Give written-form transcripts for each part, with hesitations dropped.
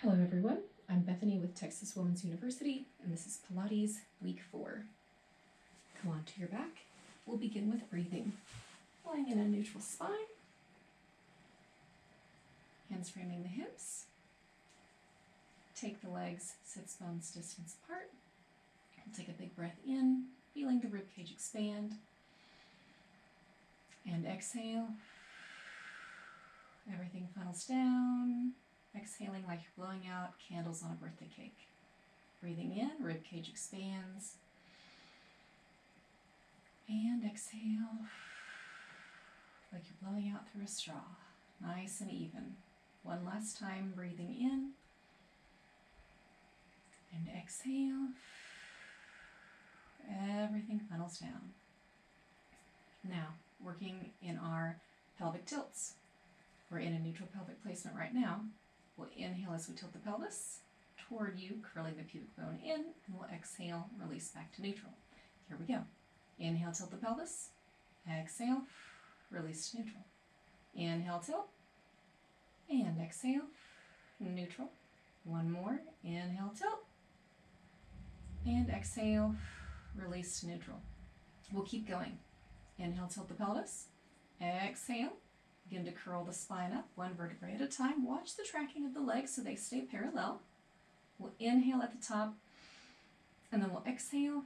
Hello everyone, I'm Bethany with Texas Women's University, and this is Pilates Week 4. Come on to your back. We'll begin with breathing. Lying in a neutral spine. Hands framing the hips. Take the legs sits bones distance apart. We'll take a big breath in, feeling the ribcage expand. And exhale. Everything funnels down. Exhaling like you're blowing out candles on a birthday cake. Breathing in, ribcage expands. And exhale like you're blowing out through a straw. Nice and even. One last time, breathing in. And exhale. Everything funnels down. Now, working in our pelvic tilts. We're in a neutral pelvic placement right now. We'll inhale as we tilt the pelvis toward you, curling the pubic bone in, and we'll exhale, release back to neutral. Here we go. Inhale, tilt the pelvis. Exhale, release to neutral. Inhale, tilt. And exhale, neutral. One more. Inhale, tilt. And exhale, release to neutral. We'll keep going. Inhale, tilt the pelvis. Exhale. Begin to curl the spine up, one vertebrae at a time. Watch the tracking of the legs so they stay parallel. We'll inhale at the top, and then we'll exhale.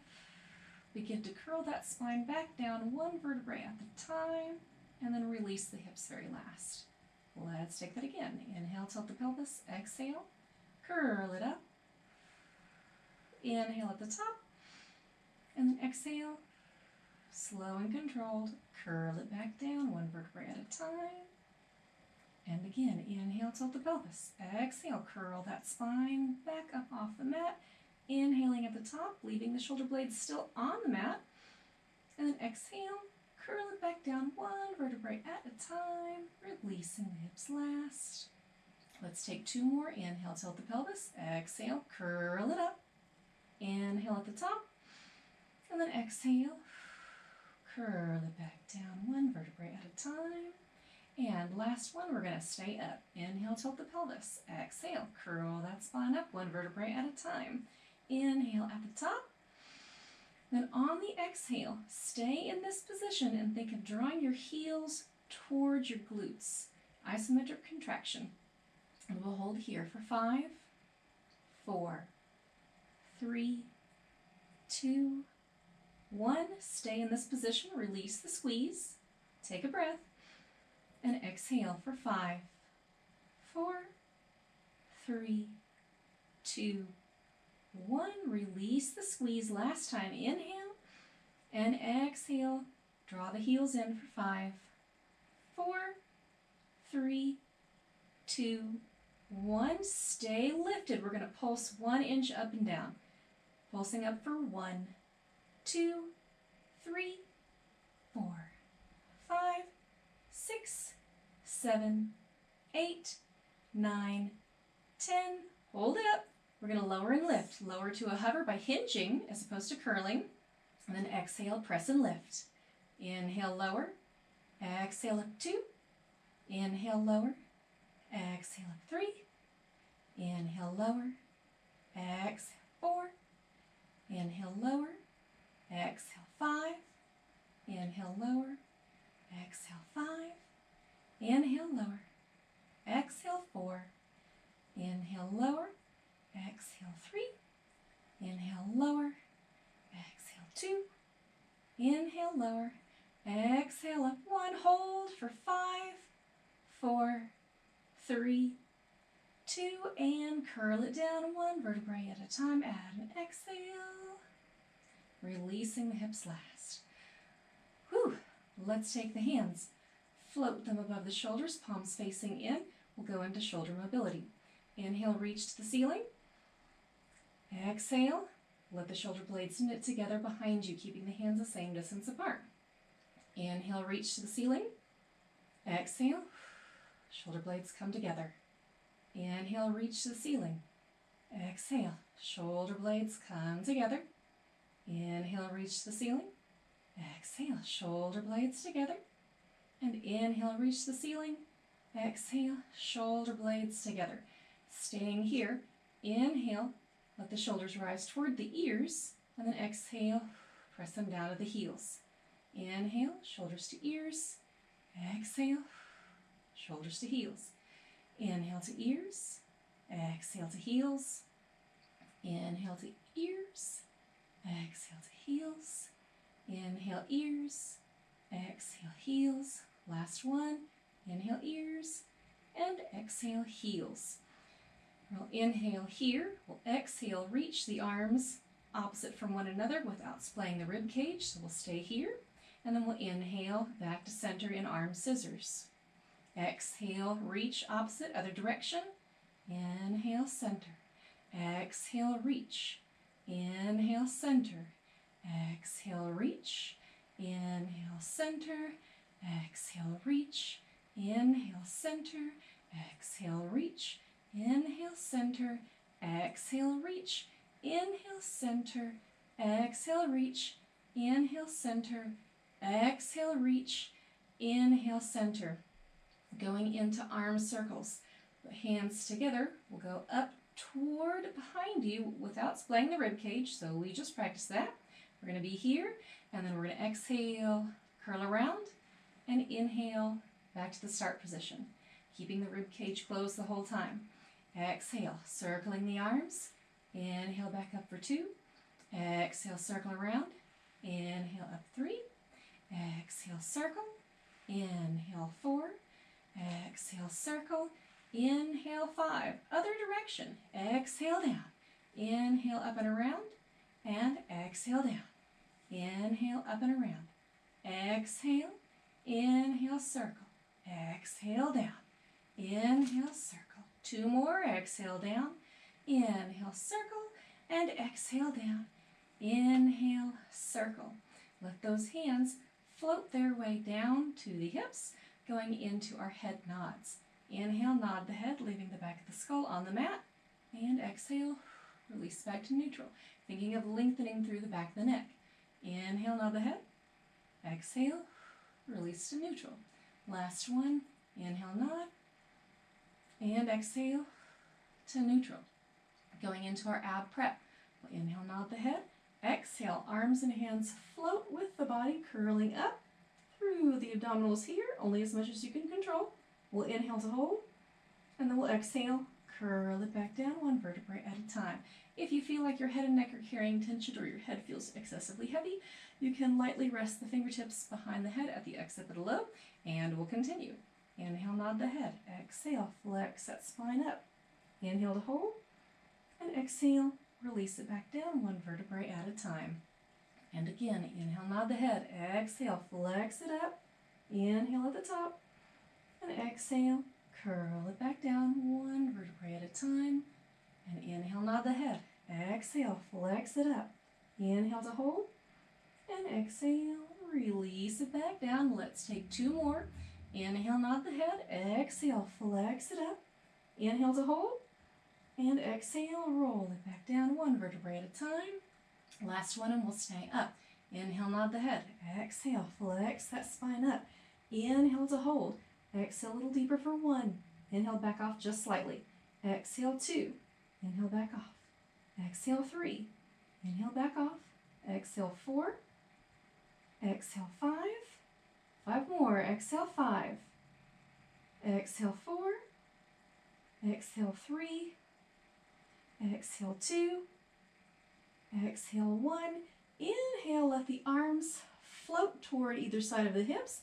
Begin to curl that spine back down, one vertebrae at a time, and then release the hips very last. Let's take that again. Inhale, tilt the pelvis. Exhale, curl it up. Inhale at the top, and then exhale. Slow and controlled, curl it back down, one vertebrae at a time. And again, inhale, tilt the pelvis. Exhale, curl that spine back up off the mat. Inhaling at the top, leaving the shoulder blades still on the mat. And then exhale, curl it back down, one vertebrae at a time, releasing the hips last. Let's take two more. Inhale, tilt the pelvis. Exhale, curl it up. Inhale at the top. And then exhale. Curl it back down, one vertebrae at a time. And last one, we're going to stay up. Inhale, tilt the pelvis. Exhale, curl that spine up, one vertebrae at a time. Inhale at the top. Then on the exhale, stay in this position and think of drawing your heels towards your glutes. Isometric contraction. And we'll hold here for 5, 4, 3, 2, 1, stay in this position, release the squeeze, take a breath, and exhale for 5, 4, 3, 2, 1, release the squeeze. Last time, inhale, and exhale, draw the heels in for 5, 4, 3, 2, 1, stay lifted. We're going to pulse 1 inch up and down, pulsing up for 1, 2, 3, 4, 5, 6, 7, 8, 9, 10. Hold it up. We're going to lower and lift. Lower to a hover by hinging as opposed to curling. And then exhale, press and lift. Inhale, lower. Exhale, up 2. Inhale, lower. Exhale, up 3. Inhale, lower. Exhale, 4. Inhale, lower. Exhale, 5. Inhale, lower. Exhale, 5. Inhale, lower. Exhale, 4. Inhale, lower. Exhale, 3. Inhale, lower. Exhale, 2. Inhale, lower. Exhale, up 1. Hold for 5, 4, 3, 2, and curl it down, one vertebrae at a time. Add an exhale. Releasing the hips last. Whew. Let's take the hands, float them above the shoulders, palms facing in. We'll go into shoulder mobility. Inhale, reach to the ceiling. Exhale, let the shoulder blades knit together behind you, keeping the hands the same distance apart. Inhale, reach to the ceiling. Exhale, shoulder blades come together. Inhale, reach to the ceiling. Exhale, shoulder blades come together. Inhale, reach to the ceiling. Exhale, shoulder blades together. And inhale, reach the ceiling. Exhale, shoulder blades together. Staying here, inhale, let the shoulders rise toward the ears, and then exhale, press them down to the heels. Inhale, shoulders to ears, exhale, shoulders to heels. Inhale to ears, exhale to heels, inhale to ears, exhale to heels, inhale ears, exhale heels. Last one, inhale ears, and exhale heels. We'll inhale here, we'll exhale, reach the arms opposite from one another without splaying the rib cage, so we'll stay here, and then we'll inhale back to center in arm scissors. Exhale, reach opposite, other direction, inhale center, exhale reach, inhale center, exhale reach, inhale center, exhale reach, inhale center, exhale reach, inhale center, exhale reach, inhale center, exhale reach, inhale center, exhale reach, inhale center. Going into arm circles. The hands together will go up toward behind you without splaying the rib cage, so we just practice that. We're going to be here, and then we're going to exhale, curl around, and inhale back to the start position, keeping the rib cage closed the whole time. Exhale, circling the arms. Inhale back up for 2. Exhale, circle around. Inhale up 3. Exhale, circle. Inhale 4. Exhale, circle. Inhale 5. Other direction. Exhale down. Inhale up and around. And exhale down. Inhale up and around. Exhale. Inhale, circle. Exhale down. Inhale, circle. 2 more. Exhale down. Inhale, circle. And exhale down. Inhale, circle. Let those hands float their way down to the hips, going into our head nods. Inhale, nod the head, leaving the back of the skull on the mat. And exhale, release back to neutral, thinking of lengthening through the back of the neck. Inhale, nod the head. Exhale, release to neutral. Last one, inhale, nod. And exhale to neutral. Going into our ab prep. We'll inhale, nod the head. Exhale, arms and hands float with the body, curling up through the abdominals here, only as much as you can control. We'll inhale to hold, and then we'll exhale, curl it back down, 1 vertebrae at a time. If you feel like your head and neck are carrying tension or your head feels excessively heavy, you can lightly rest the fingertips behind the head at the occipital lobe, and we'll continue. Inhale, nod the head. Exhale, flex that spine up. Inhale to hold, and exhale, release it back down, 1 vertebrae at a time. And again, inhale, nod the head. Exhale, flex it up. Inhale at the top. And exhale, curl it back down, 1 vertebrae at a time. And inhale, nod the head. Exhale, flex it up. Inhale to hold. And exhale, release it back down. Let's take 2 more. Inhale, nod the head. Exhale, flex it up. Inhale to hold. And exhale, roll it back down, 1 vertebrae at a time. Last one, and we'll stay up. Inhale, nod the head. Exhale, flex that spine up. Inhale to hold. Exhale a little deeper for 1. Inhale, back off just slightly. Exhale 2. Inhale, back off. Exhale 3. Inhale, back off. Exhale 4. Exhale 5. 5 more. Exhale 5. Exhale 4. Exhale 3. Exhale 2. Exhale 1. Inhale, let the arms float toward either side of the hips.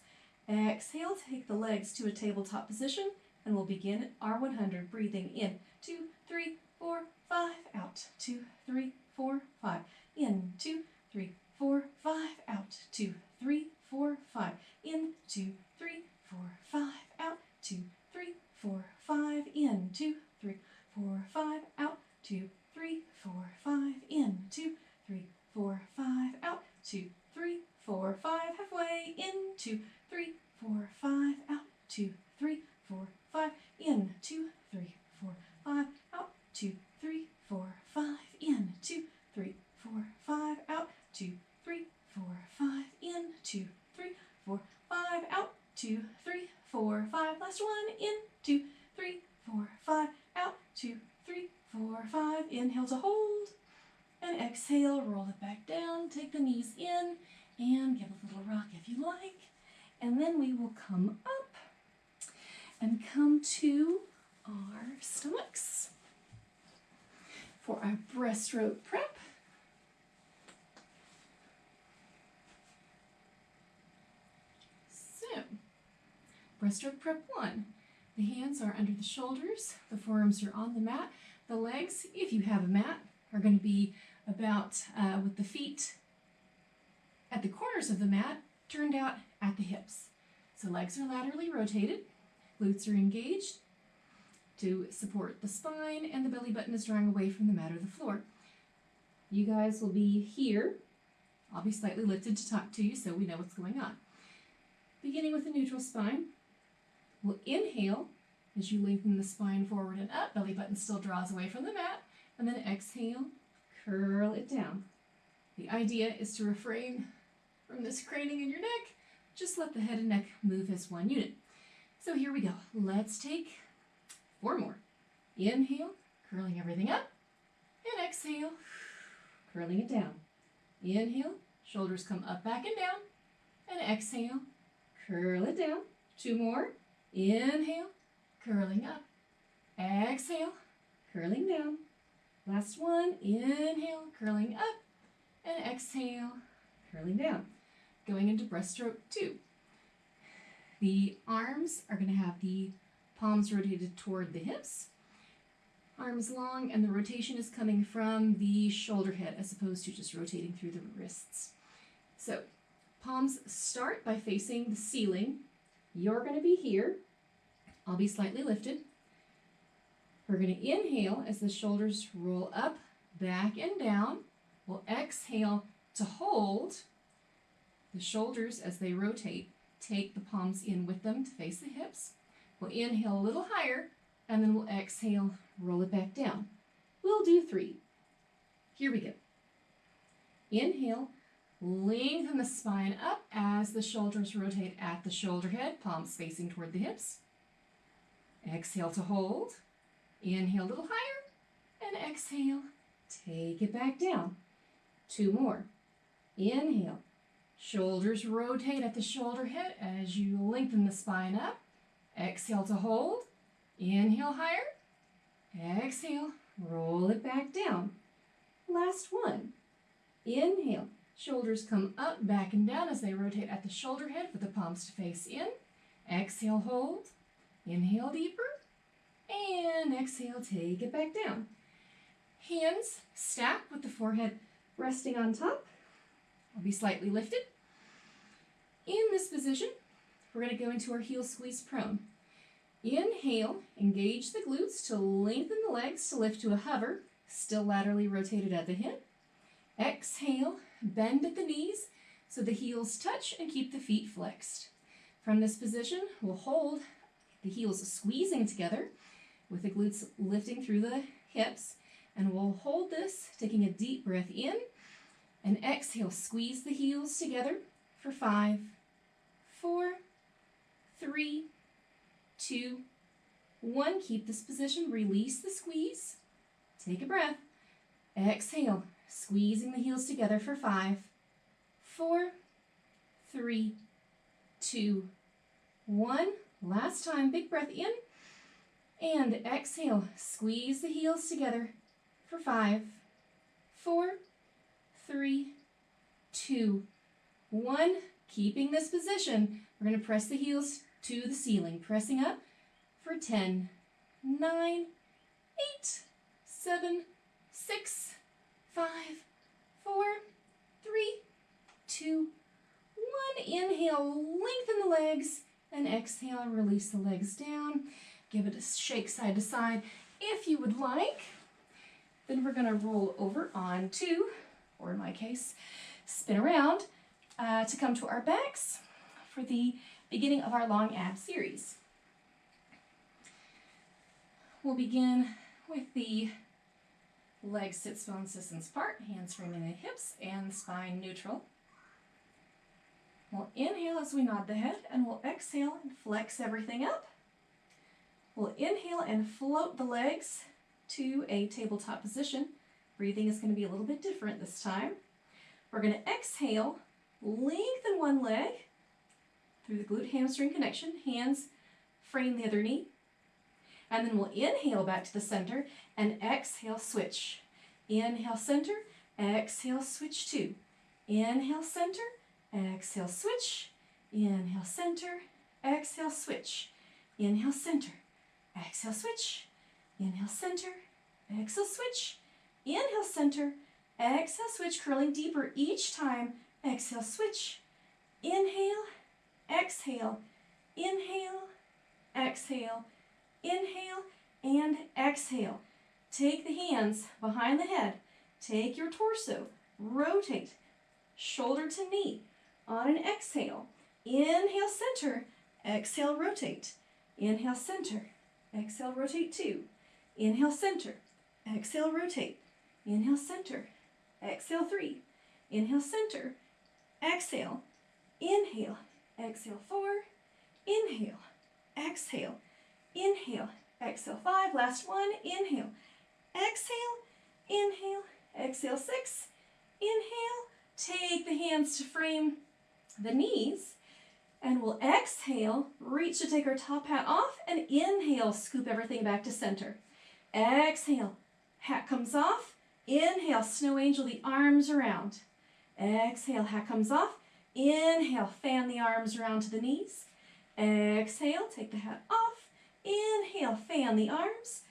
Exhale, take the legs to a tabletop position, and we'll begin our 100. Breathing in, 2, 3, 4, 5, out, 2, 3, 4, 5, in, 2, 3, 4, 5, out, 2, 3, 4, 5, in, 2, 3, 4, 5, out, 2, 3, 4, 5, in, 2, 3, 4, 5, out, 2, 3, 4, 5, in, 2, 3, 4, 5, out, 2, 3, 4, 5, halfway, in, 2, 3, 4, 5, out, 2, 3, 4, 5, in, 2, 3, 4, 5, out, 2, 3, 4, 5, in, 2, 3, 4, 5, out, 2, 3, 4, 5, in, 2, 3, 4, 5, out, 2, 3, 4, 5, last one, in, 2, 3, 4, 5, out, 2, 3, 4, 5. Inhale to hold. And exhale, roll it back down. Take the knees in and give a little rock if you like. And then we will come up and come to our stomachs for our breaststroke prep. So, breaststroke prep 1. The hands are under the shoulders, the forearms are on the mat. The legs, if you have a mat, are going to be about with the feet at the corners of the mat, turned out at the hips. So legs are laterally rotated, glutes are engaged to support the spine, and the belly button is drawing away from the mat or the floor. You guys will be here. I'll be slightly lifted to talk to you so we know what's going on. Beginning with a neutral spine, we'll inhale as you lengthen the spine forward and up, belly button still draws away from the mat, and then exhale, curl it down. The idea is to refrain from this craning in your neck. Just let the head and neck move as one unit. So here we go. Let's take 4 more. Inhale, curling everything up, and exhale, curling it down. Inhale, shoulders come up, back, and down, and exhale, curl it down. 2 more. Inhale, curling up, exhale, curling down. Last one. Inhale, curling up, and exhale, curling down. Going into breaststroke 2. The arms are going to have the palms rotated toward the hips, arms long, and the rotation is coming from the shoulder head as opposed to just rotating through the wrists. So palms start by facing the ceiling. You're going to be here. I'll be slightly lifted. We're going to inhale as the shoulders roll up, back, and down. We'll exhale to hold. The shoulders, as they rotate, take the palms in with them to face the hips. We'll inhale a little higher, and then we'll exhale, roll it back down. We'll do 3. Here we go. Inhale, lengthen the spine up as the shoulders rotate at the shoulder head, palms facing toward the hips. Exhale to hold. Inhale a little higher, and exhale, take it back down. 2 more. Inhale, shoulders rotate at the shoulder head as you lengthen the spine up. Exhale to hold. Inhale higher. Exhale, roll it back down. Last one. Inhale, shoulders come up, back, and down as they rotate at the shoulder head with the palms to face in. Exhale, hold. Inhale deeper. And exhale, take it back down. Hands stack with the forehead resting on top. I'll be slightly lifted. In this position, we're going to go into our heel squeeze prone. Inhale, engage the glutes to lengthen the legs to lift to a hover, still laterally rotated at the hip. Exhale, bend at the knees so the heels touch and keep the feet flexed. From this position, we'll hold the heels squeezing together with the glutes lifting through the hips, and we'll hold this, taking a deep breath in, and exhale, squeeze the heels together for 5, 4, 3, 2, 1. Keep this position, release the squeeze, take a breath, exhale, squeezing the heels together for 5, 4, 3, 2, 1. Last time, big breath in, and exhale, squeeze the heels together for 5, 4, 3, 2, 1. Keeping this position, we're going to press the heels to the ceiling, pressing up for 10, 9, 8, 7, 6, 5, 4, 3, 2, 1. Inhale, lengthen the legs, and exhale, release the legs down. Give it a shake side to side if you would like. Then we're going to roll over onto, or in my case, spin around to come to our backs for the beginning of our long ab series. We'll begin with the legs sits bone distance apart, hands framing the hips, and spine neutral. We'll inhale as we nod the head, and we'll exhale and flex everything up. We'll inhale and float the legs to a tabletop position. Breathing is going to be a little bit different this time. We're going to exhale, lengthen one leg through the glute hamstring connection, hands frame the other knee, and then we'll inhale back to the center and exhale, switch. Inhale, center, exhale, switch two. Inhale, center, exhale, switch. Inhale, center, exhale, switch. Inhale, center, exhale, switch. Inhale, center, exhale, switch. Inhale, center, exhale, switch, curling deeper each time. Exhale, switch. Inhale, exhale, inhale, exhale, inhale, and exhale. Take the hands behind the head. Take your torso, rotate, shoulder to knee. On an exhale, inhale, center, exhale, rotate. Inhale, center, exhale, rotate two. Inhale, center, exhale, rotate. Inhale, center, exhale, three. Inhale, center, exhale, inhale, exhale, four. Inhale, exhale, inhale, exhale, five. Last one, inhale, exhale, inhale, exhale, six. Inhale, take the hands to frame the knees, and we'll exhale, reach to take our top hat off, and inhale, scoop everything back to center. Exhale, hat comes off. Inhale, snow angel the arms around. Exhale, hat comes off. Inhale, fan the arms around to the knees. Exhale, take the hat off. Inhale, fan the arms.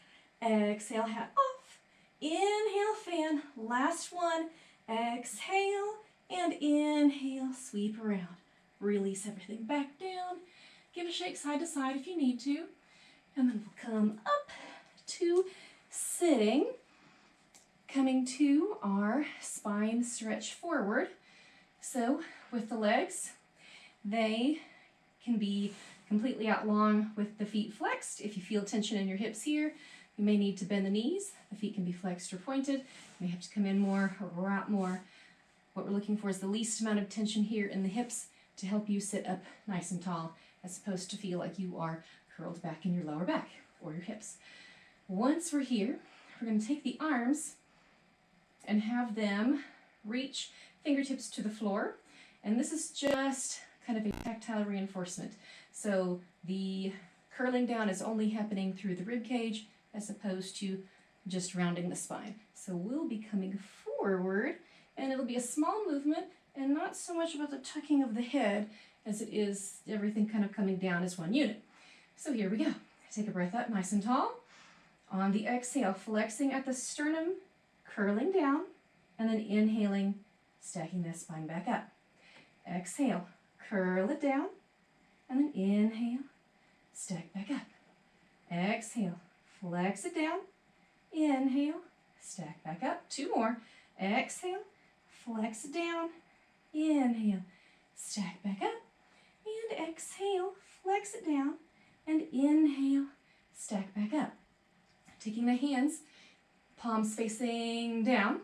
Exhale, hat off. Inhale, fan. Last one. Exhale, and inhale, sweep around. Release everything back down. Give a shake side to side if you need to. And then we'll come up to sitting. Coming to our spine stretch forward. So with the legs, they can be completely out long with the feet flexed. If you feel tension in your hips here, you may need to bend the knees. The feet can be flexed or pointed. You may have to come in more or go out more. What we're looking for is the least amount of tension here in the hips to help you sit up nice and tall, as opposed to feel like you are curled back in your lower back or your hips. Once we're here, we're going to take the arms and have them reach fingertips to the floor. And this is just kind of a tactile reinforcement. So the curling down is only happening through the rib cage as opposed to just rounding the spine. So we'll be coming forward, and it'll be a small movement and not so much about the tucking of the head as it is everything kind of coming down as one unit. So here we go. Take a breath up nice and tall. On the exhale, flexing at the sternum, curling down, and then inhaling, stacking that spine back up. Exhale, curl it down, and then inhale, stack back up. Exhale, flex it down, inhale, stack back up. Two more. Exhale, flex it down, inhale, stack back up, and exhale, flex it down, and inhale, stack back up. Taking the hands, palms facing down.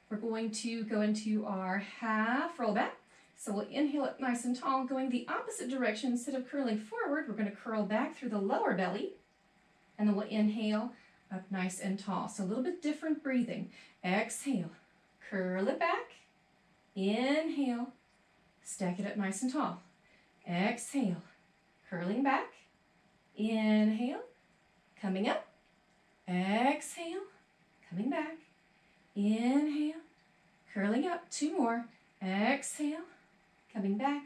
We're going to go into our half roll back. So we'll inhale it nice and tall, going the opposite direction. Instead of curling forward, we're going to curl back through the lower belly, and then we'll inhale up nice and tall. So a little bit different breathing. Exhale, curl it back, inhale, stack it up nice and tall. Exhale, curling back, inhale, coming up, exhale, coming back, inhale, curling up. Two more. Exhale, coming back,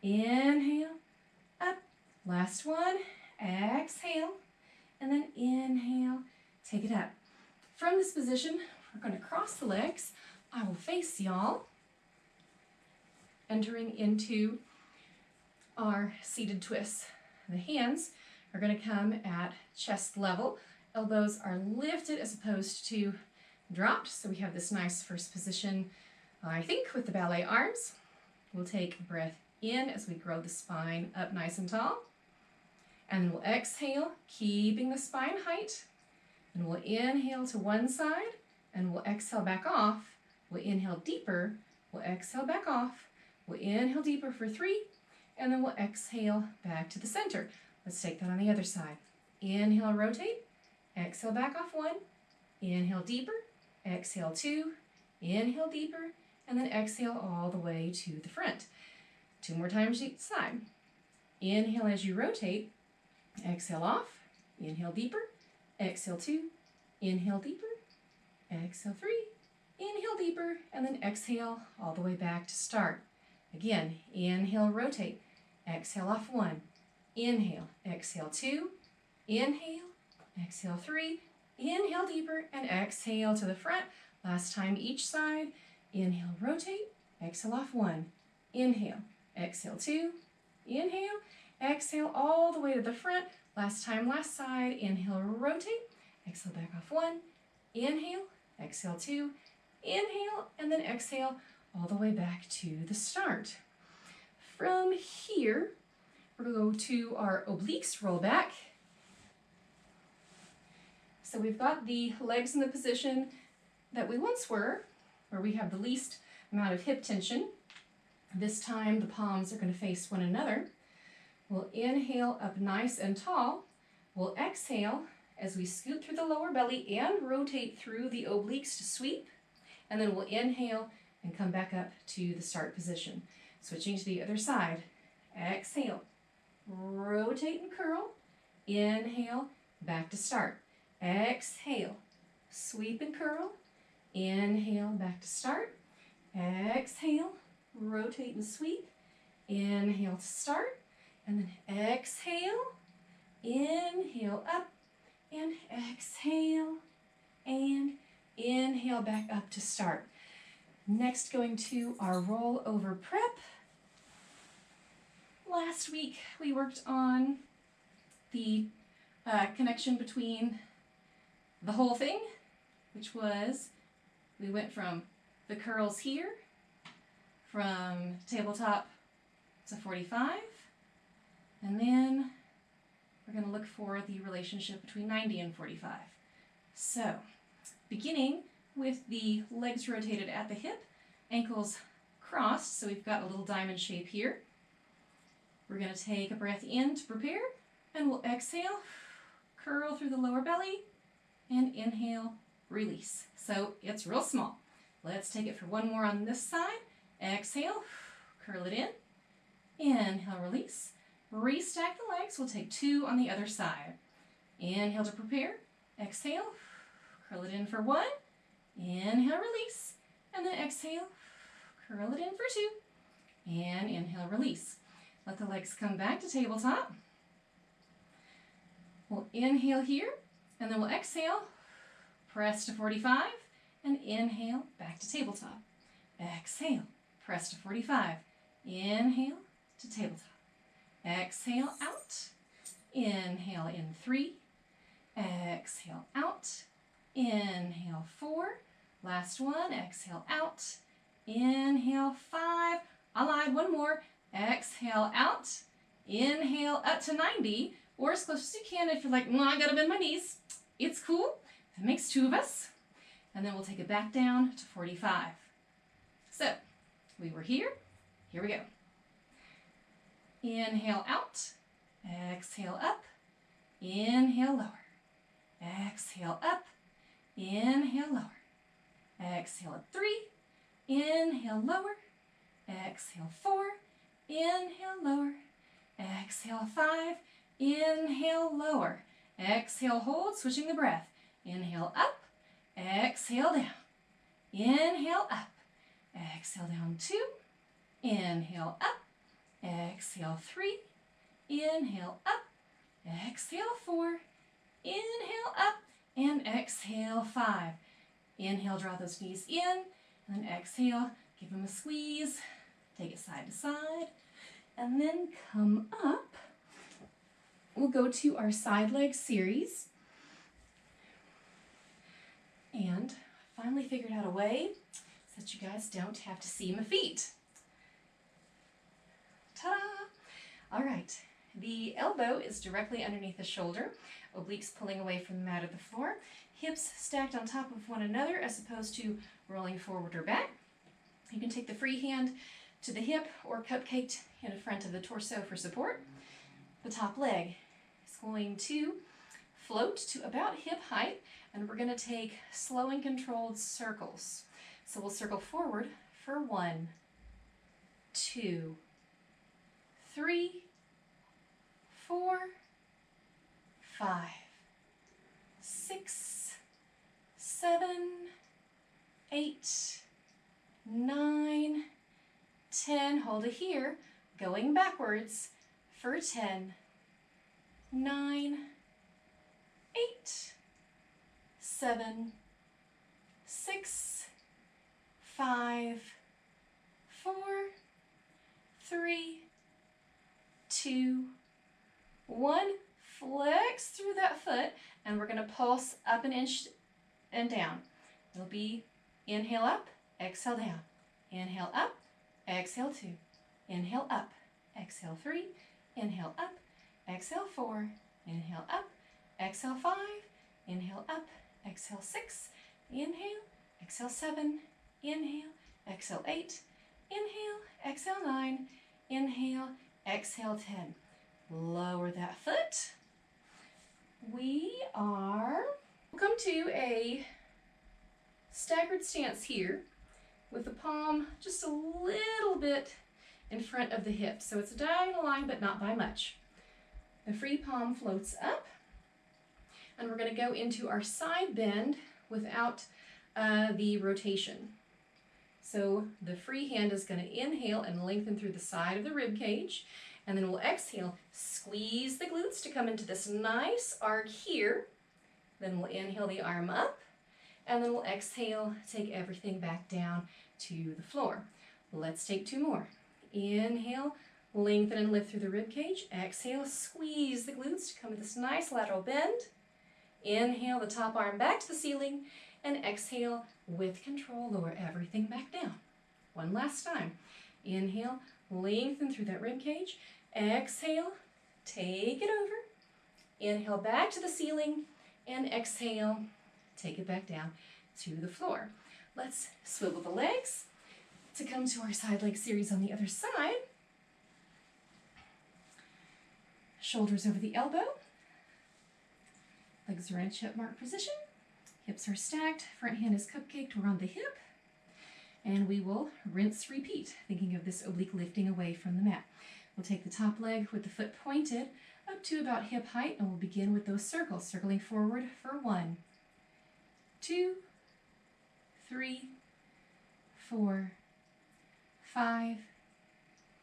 inhale, up. Last one. Exhale, and then inhale, take it up. From this position, we're going to cross the legs. I will face y'all, entering into our seated twists. The hands are going to come at chest level. Elbows are lifted as opposed to dropped. So we have this nice first position, I think, with the ballet arms. We'll take a breath in as we grow the spine up nice and tall. And then we'll exhale, keeping the spine height. And we'll inhale to one side, and we'll exhale back off. We'll inhale deeper. We'll exhale back off. We'll inhale deeper for 3, and then we'll exhale back to the center. Let's take that on the other side. Inhale, rotate. exhale back off 1, inhale deeper, exhale 2, inhale deeper, and then exhale all the way to the front. 2 more times each side. Inhale as you rotate, exhale off, inhale deeper, exhale 2, inhale deeper, exhale 3, inhale deeper, and then exhale all the way back to start. Again, inhale, rotate, exhale off 1, inhale, exhale 2, inhale, exhale 3, inhale deeper, and exhale to the front. Last time each side. Inhale, rotate, exhale off 1, inhale, exhale 2, inhale, exhale all the way to the front. Last time, last side. Inhale, rotate, exhale back off 1, inhale, exhale 2, inhale, and then exhale all the way back to the start. From here, we're going to go to our obliques, roll back. So we've got the legs in the position that we once were, where we have the least amount of hip tension. This time the palms are going to face one another. We'll inhale up nice and tall. We'll exhale as we scoot through the lower belly and rotate through the obliques to sweep. And then we'll inhale and come back up to the start position. Switching to the other side. Exhale, rotate and curl. Inhale, back to start. Exhale, sweep and curl. Inhale, back to start. Exhale, rotate and sweep. Inhale to start. And then exhale, inhale up, and exhale, and inhale back up to start. Next, going to our roll over prep. Last week, we worked on the connection between the whole thing, which was we went from the curls here, from tabletop to 45, and then we're going to look for the relationship between 90 and 45. So, beginning with the legs rotated at the hip, ankles crossed, so we've got a little diamond shape here. We're going to take a breath in to prepare, and we'll exhale, curl through the lower belly, and inhale, release. So it's real small. Let's take it for one more on this side. Exhale, curl it in. Inhale, release. Restack the legs. We'll take 2 on the other side. Inhale to prepare. Exhale, curl it in for 1. Inhale, release. And then exhale, curl it in for 2. And inhale, release. Let the legs come back to tabletop. We'll inhale here, and then we'll exhale, press to 45, and inhale, back to tabletop. Exhale, press to 45, inhale to tabletop. Exhale out, inhale in 3, exhale out, inhale 4, last one, exhale out, inhale 5, I lied, one more, exhale out, inhale up to 90, or as close as you can. If you're like, I gotta bend my knees, it's cool. That makes 2 of us. And then we'll take it back down to 45. So, we were here we go. Inhale out, exhale up, inhale lower, exhale up, inhale lower, exhale at 3, inhale lower, exhale 4, inhale lower, exhale 5, inhale lower, exhale hold, switching the breath, inhale up, exhale down, inhale up, exhale down 2, inhale up, exhale 3, inhale up, exhale 4, inhale up, and exhale 5. Inhale, draw those knees in, and then exhale, give them a squeeze, take it side to side, and then come up. We'll go to our side leg series. And I finally figured out a way so that you guys don't have to see my feet. Ta-da! All right, the elbow is directly underneath the shoulder, obliques pulling away from the mat or the floor, hips stacked on top of one another as opposed to rolling forward or back. You can take the free hand to the hip or cupcaked in front of the torso for support. The top leg is going to float to about hip height, and we're going to take slow and controlled circles. So we'll circle forward for 1, 2, 3, 4, 5, 6, 7, 8, 9, 10. Hold it here. Going backwards for 10, 9, 8, 7, 6, 5, 4, 3, 2, 1. Flex through that foot, and we're going to pulse up an inch and down. It'll be inhale up, exhale down. Inhale up, exhale 2. Inhale up, exhale 3. Inhale up, exhale 4. Inhale up, exhale 5. Inhale up, exhale 6. Inhale, exhale 7. Inhale, exhale 8. Inhale, exhale 9. Inhale, exhale 10. Lower that foot. We'll come to a staggered stance here with the palm just a little bit in front of the hip. So it's a diagonal line, but not by much. The free palm floats up, and we're going to go into our side bend without the rotation. So the free hand is going to inhale and lengthen through the side of the rib cage, and then we'll exhale, squeeze the glutes to come into this nice arc here. Then we'll inhale the arm up, and then we'll exhale, take everything back down to the floor. Let's take 2 more. Inhale, lengthen and lift through the rib cage. Exhale, squeeze the glutes to come to this nice lateral bend. Inhale the top arm back to the ceiling, and exhale with control, lower everything back down. One last time. Inhale, lengthen through that rib cage. Exhale, take it over. Inhale back to the ceiling, and exhale, take it back down to the floor. Let's swivel the legs to come to our side leg series on the other side. Shoulders over the elbow. Legs are in a chip mark position. Hips are stacked. Front hand is cupcaked. We're on the hip. And we will rinse, repeat, thinking of this oblique lifting away from the mat. We'll take the top leg with the foot pointed up to about hip height, and we'll begin with those circles, circling forward for 1, 2, 3, 4, 5,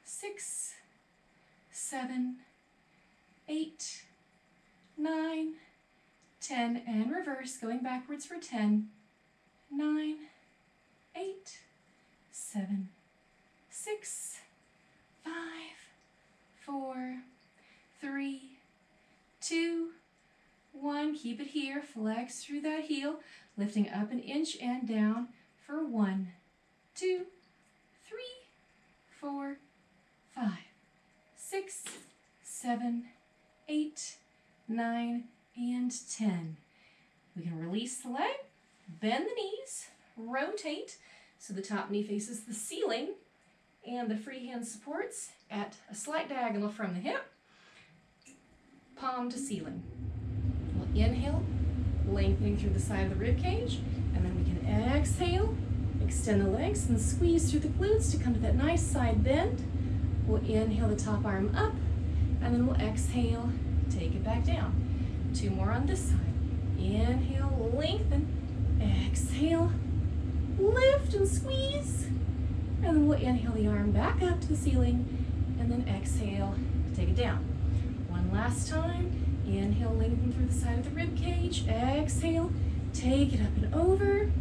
6, 7, 8, 9, 10, and reverse, going backwards for 10, 9, 8, 7, 6, 5, 4, 3, 2, 1. Keep it here. Flex through that heel, lifting up an inch and down for 1, 2, 3, 4, 5, 6, 7, 8, 9, and 10. We can release the leg, bend the knees, rotate so the top knee faces the ceiling, and the free hand supports at a slight diagonal from the hip, palm to ceiling. We'll inhale, lengthening through the side of the rib cage, and then we can exhale, extend the legs and squeeze through the glutes to come to that nice side bend. We'll inhale the top arm up, and then we'll exhale, take it back down. 2 more on this side. Inhale, lengthen, exhale, lift and squeeze, and then we'll inhale the arm back up to the ceiling, and then exhale, take it down. One last time. Inhale, lengthen through the side of the rib cage. Exhale, take it up and over.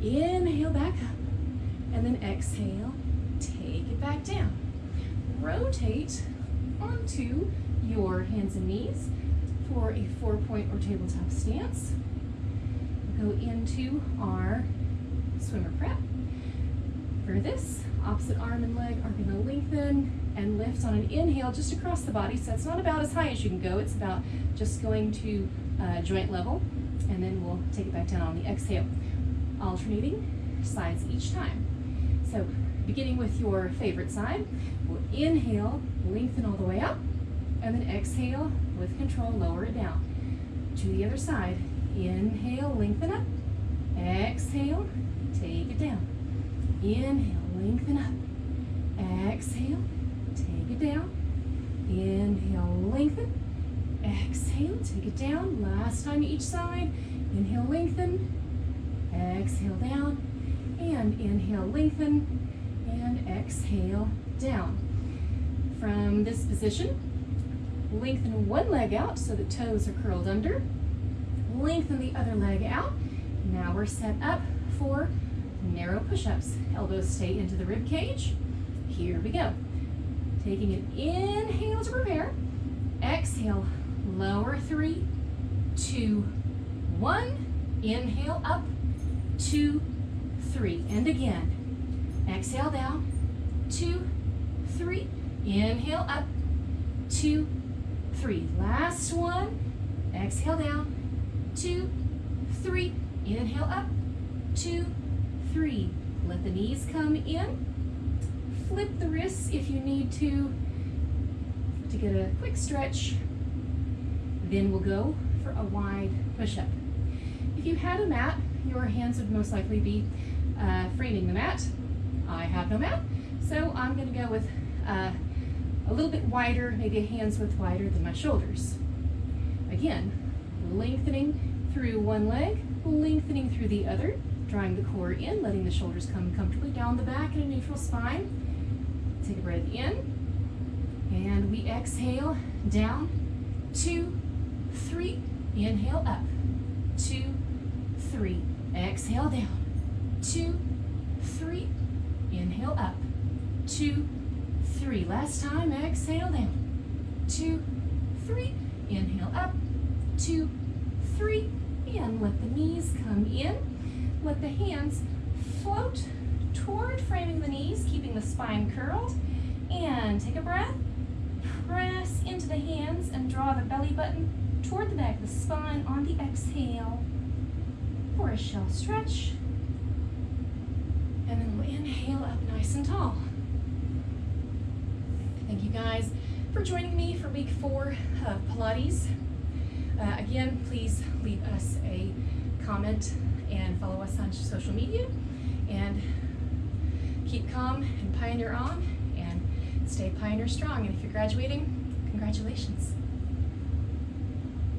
Inhale, back up, and then exhale, take it back down. Rotate onto your hands and knees for a 4-point or tabletop stance. We'll go into our swimmer prep. For this, opposite arm and leg are going to lengthen and lift on an inhale just across the body. So it's not about as high as you can go. It's about just going to joint level, and then we'll take it back down on the exhale, alternating sides each time. So beginning with your favorite side, we'll inhale, lengthen all the way up, and then exhale with control, lower it down. To the other side. Inhale, lengthen up. Exhale, take it down. Inhale, lengthen up. Exhale, take it down. Inhale, lengthen. Exhale, take it down. Last time each side. Inhale, lengthen. Exhale, down. And inhale, lengthen. And exhale, down. From this position, lengthen one leg out so the toes are curled under. Lengthen the other leg out. Now we're set up for narrow push-ups. Elbows stay into the rib cage. Here we go. Taking an inhale to prepare. Exhale, lower 3, 2, 1. Inhale up, 2, 3. And again. Exhale down, 2, 3. Inhale up, 2, 3. Last one. Exhale down, 2, 3. Inhale up, 2, 3. Let the knees come in. Flip the wrists if you need to get a quick stretch. Then we'll go for a wide push-up. If you had a mat, your hands would most likely be framing the mat. I have no mat, so I'm going to go with a little bit wider, maybe a hand's width wider than my shoulders. Again, lengthening through one leg, lengthening through the other, drawing the core in, letting the shoulders come comfortably down the back in a neutral spine. Take a breath in, and we exhale down, 2, 3. Inhale up, 2, 3. Exhale down, 2, 3. Inhale up, 2, 3. Last time, exhale down, 2, 3. Inhale up, 2, 3. And let the knees come in. Let the hands float toward framing the knees, keeping the spine curled. And take a breath. Press into the hands and draw the belly button toward the back of the spine on the exhale for a shell stretch. And then we'll inhale up nice and tall. Thank you guys for joining me for week 4 of Pilates. Again, please leave us a comment and follow us on social media. And keep calm and pioneer on and stay pioneer strong. And if you're graduating, congratulations.